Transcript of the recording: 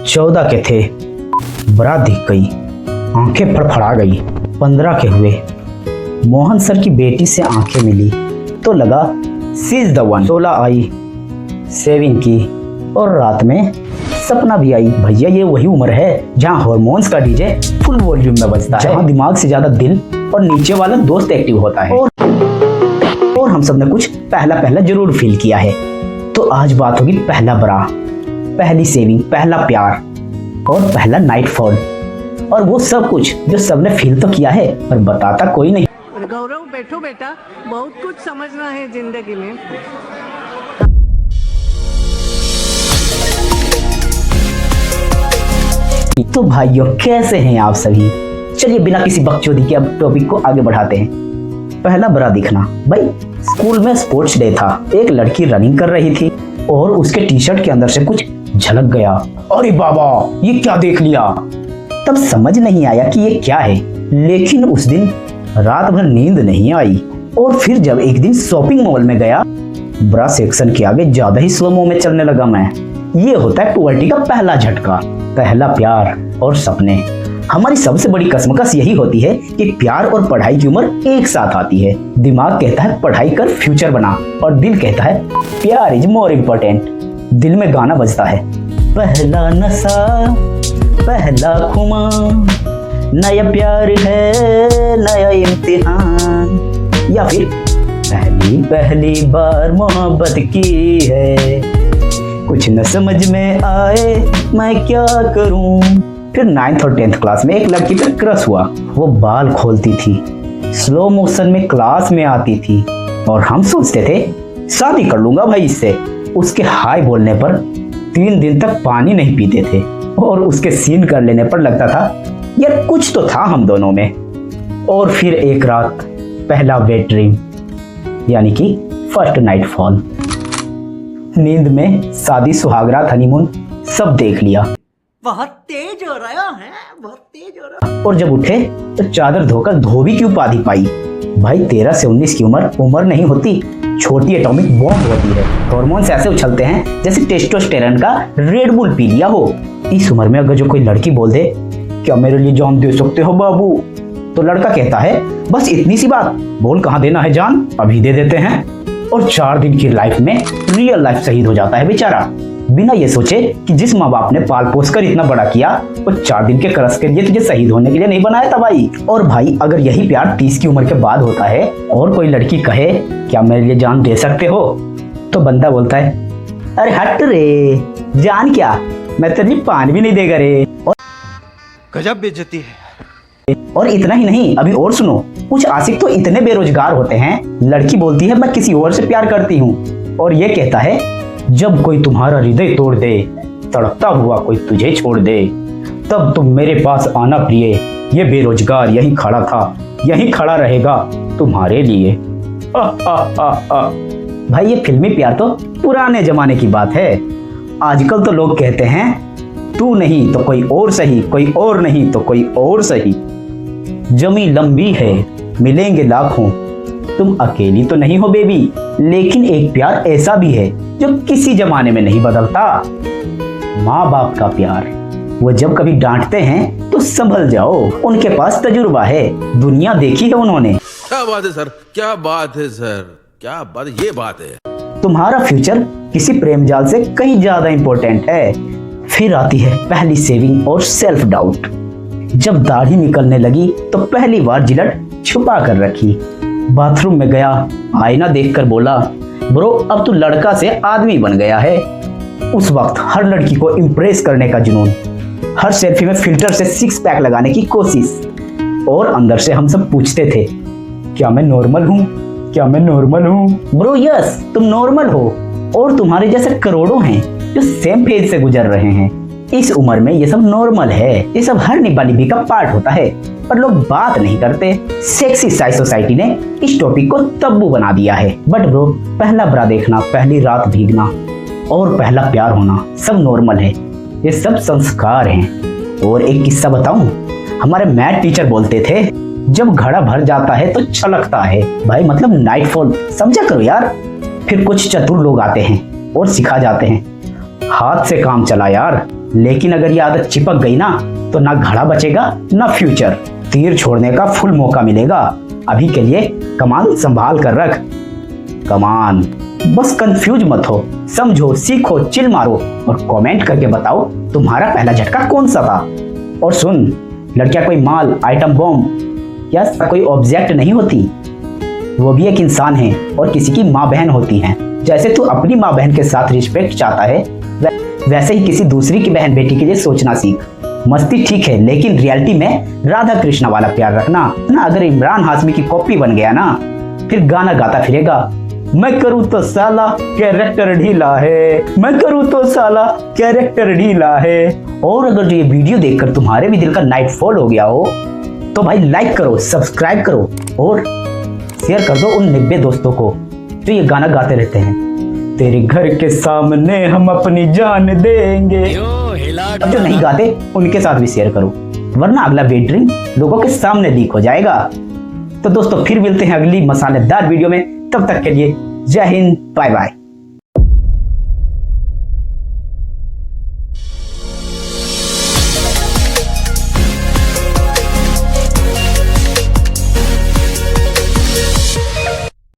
14 के थे, बरात दिख गई, आंखें फड़फड़ा गई। 15 के हुए, मोहन सर की बेटी से आंखें मिली तो लगा she is the one. 16 I, saving की और रात में सपना भी आई। भैया ये वही उम्र है जहाँ हार्मोन्स का डीजे फुल वॉल्यूम में बजता है, जहाँ दिमाग से ज्यादा दिल और नीचे वाला दोस्त एक्टिव होता है। और हम सब ने कुछ पहला जरूर फील किया है। तो आज बात होगी पहला ब्रा, पहली सेविंग, पहला प्यार और पहला नाइटफॉल, और वो सब कुछ जो सबने फील तो किया है पर बताता कोई नहीं। गौरव बैठो बेटा, बहुत कुछ समझना है जिंदगी में। तो भाइयों कैसे हैं आप सभी? चलिए बिना किसी बकचोदी के अब टॉपिक को आगे बढ़ाते हैं। पहला बुरा दिखना। भाई स्कूल में स्पोर्ट्स डे था, एक लड़की रनिंग कर रही थी और उसके टी शर्ट के अंदर से कुछ झलक गया। अरे बाबा ये क्या देख लिया। तब समझ नहीं आया कि ये क्या है, लेकिन उस दिन रात भर नींद नहीं आई। और फिर जब एक दिन शॉपिंग मॉल में गया, ब्रा सेक्शन के आगे ज्यादा ही स्लो में चलने लगा मैं। ये होता है पुबर्टी का पहला झटका। पहला प्यार और सपने। हमारी सबसे बड़ी कसमकस यही होती है कि प्यार और पढ़ाई की उम्र एक साथ आती है। दिमाग कहता है पढ़ाई कर, फ्यूचर बना, और दिल कहता है प्यार इज मोर इम्पोर्टेंट। दिल में गाना बजता है, पहला नशा पहला खुमार, नया प्यार है नया इम्तिहान, या फिर पहली बार मोहब्बत की है, कुछ न समझ में आए मैं क्या करूं। फिर 9th और 10th क्लास में एक लड़की पर क्रश हुआ। वो बाल खोलती थी, स्लो मोशन में क्लास में आती थी और हम सोचते थे शादी कर लूंगा भाई इससे। उसके हाय बोलने पर 3 दिन तक पानी नहीं पीते थे और उसके सीन कर लेने पर लगता था यार कुछ तो था हम दोनों में। और फिर एक रात पहला वेट ड्रीम, यानी कि फर्स्ट नाइट फॉल। नींद में शादी, सुहागरात, हनीमून सब देख लिया। बहुत तेज हो रहा है, बहुत तेज हो रहा। और जब उठे तो चादर धोकर धोबी की उपाधि पाई। भाई 13 से 19 की उम्र नहीं होती, छोटी एटॉमिक बॉम्ब होती है। हार्मोन्स ऐसे उछलते हैं जैसे टेस्टोस्टेरोन का रेड बुल पी लिया हो। इस उम्र में अगर जो कोई लड़की बोल दे क्या मेरे लिए जान दे सकते हो बाबू, तो लड़का कहता है बस इतनी सी बात, बोल कहाँ देना है जान, अभी दे देते हैं। और 4 दिन की लाइफ में रियल लाइफ शहीद हो जाता है बेचारा, बिना ये सोचे कि जिस माँ बाप ने पाल पोस कर इतना बड़ा किया वो 4 दिन के क्रश के लिए तुझे शहीद होने के लिए नहीं बनाया था भाई। और भाई अगर यही प्यार 30 की उम्र के बाद होता है और कोई लड़की कहे क्या मेरे लिए जान दे सकते हो, तो बंदा बोलता है अरे हट रे, जान क्या, मैं तेरे लिए पान भी नहीं देगा रे। और गजब बेइज्जती है। और इतना ही नहीं, अभी और सुनो, कुछ आशिक तो इतने बेरोजगार होते हैं, लड़की बोलती है मैं किसी और से प्यार करती हूँ और ये कहता है जब कोई तुम्हारा हृदय तोड़ दे, तड़पता हुआ कोई तुझे छोड़ दे, तब तुम मेरे पास आना प्रिय, ये बेरोजगार यहीं खड़ा था, यहीं खड़ा रहेगा तुम्हारे लिए। भाई ये फिल्मी प्यार तो पुराने जमाने की बात है। आजकल तो लोग कहते हैं तू नहीं तो कोई और सही, कोई और नहीं तो कोई और सही, जमी लंबी है मिलेंगे लाखों, तुम अकेली तो नहीं हो बेबी। लेकिन एक प्यार ऐसा भी है जो किसी जमाने में नहीं बदलता, माँ बाप का प्यार। वो जब कभी डांटते हैं तो संभल जाओ, उनके पास तजुर्बा है, दुनिया देखी है उन्होंने। क्या बात है सर, क्या बात है सर, क्या बात, ये बात है। तुम्हारा फ्यूचर किसी प्रेम जाल से कहीं ज्यादा इंपॉर्टेंट है। फिर आती है पहली सेविंग और सेल्फ डाउट। जब दाढ़ी निकलने लगी तो पहली बार जिलट छुपा कर रखी। बाथरूम में गया, आईना देखकर बोला ब्रो अब तू लड़का से आदमी बन गया है। उस वक्त हर लड़की को इम्प्रेस करने का जुनून, हर सेल्फी में फिल्टर से 6 पैक लगाने की कोशिश, और अंदर से हम सब पूछते थे क्या मैं नॉर्मल हूँ, क्या मैं नॉर्मल हूँ। ब्रो यस तुम नॉर्मल हो, और तुम्हारे जैसे करोड़ों हैं जो सेम फेज से गुजर रहे हैं। इस उम्र में ये सब नॉर्मल है, ये सब हर निब्बा का पार्ट होता है, पर लोग बात नहीं करते। सेक्सी साई सोसाइटी ने इस टॉपिक को तब्बू बना दिया है। बट ब्रो पहला ब्रा देखना, पहली रात भीगना और पहला प्यार होना सब नॉर्मल है, ये सब संस्कार हैं। और एक किस्सा बताऊं, हमारे मैथ टीचर बोलते थे जब घड़ा भर जाता है तो छलकता है। भाई मतलब नाइटफॉल समझा करो यार। फिर कुछ चतुर लोग आते हैं और सिखा जाते हैं हाथ से काम चला यार, लेकिन अगर ये आदत चिपक गई ना तो ना घड़ा बचेगा ना फ्यूचर। तीर छोड़ने का फुल मौका मिलेगा। अभी के लिए कमान संभाल कर रख। कमान, बस कंफ्यूज मत हो, समझो, सीखो, चिल मारो और कमेंट करके बताओ तुम्हारा पहला झटका कौन सा था। और सुन, लड़कियां कोई माल, आइटम बॉम्ब या कोई ऑब्जेक्ट नहीं होती, वो भी एक इंसान है और किसी की माँ बहन होती हैं। जैसे तू अपनी माँ बहन के साथ रिस्पेक्ट चाहता है, वैसे ही किसी दूसरी की बहन बेटी के लिए सोचना सीख। मस्ती ठीक है, लेकिन रियलिटी में राधा कृष्णा वाला प्यार रखना ना। अगर इमरान हाशमी की कॉपी बन गया ना, फिर गाना गाता फिरेगा, मैं करूँ तो साला कैरेक्टर ढीला है, मैं करूँ तो साला कैरेक्टर ढीला है। और अगर जो ये वीडियो देखकर तुम्हारे भी दिल का नाइट फॉल हो गया हो तो भाई लाइक करो, सब्सक्राइब करो और शेयर कर दो उन 90 दोस्तों को जो ये गाना गाते रहते हैं। तेरे घर के सामने हम अपनी जान देंगे। अब जो नहीं गाते उनके साथ भी शेयर करो, वरना अगला वेट ड्रीम लोगों के सामने लीक हो जाएगा। तो दोस्तों फिर मिलते हैं अगली मसालेदार वीडियो में। तब तक के लिए जय हिंद, बाय बाय।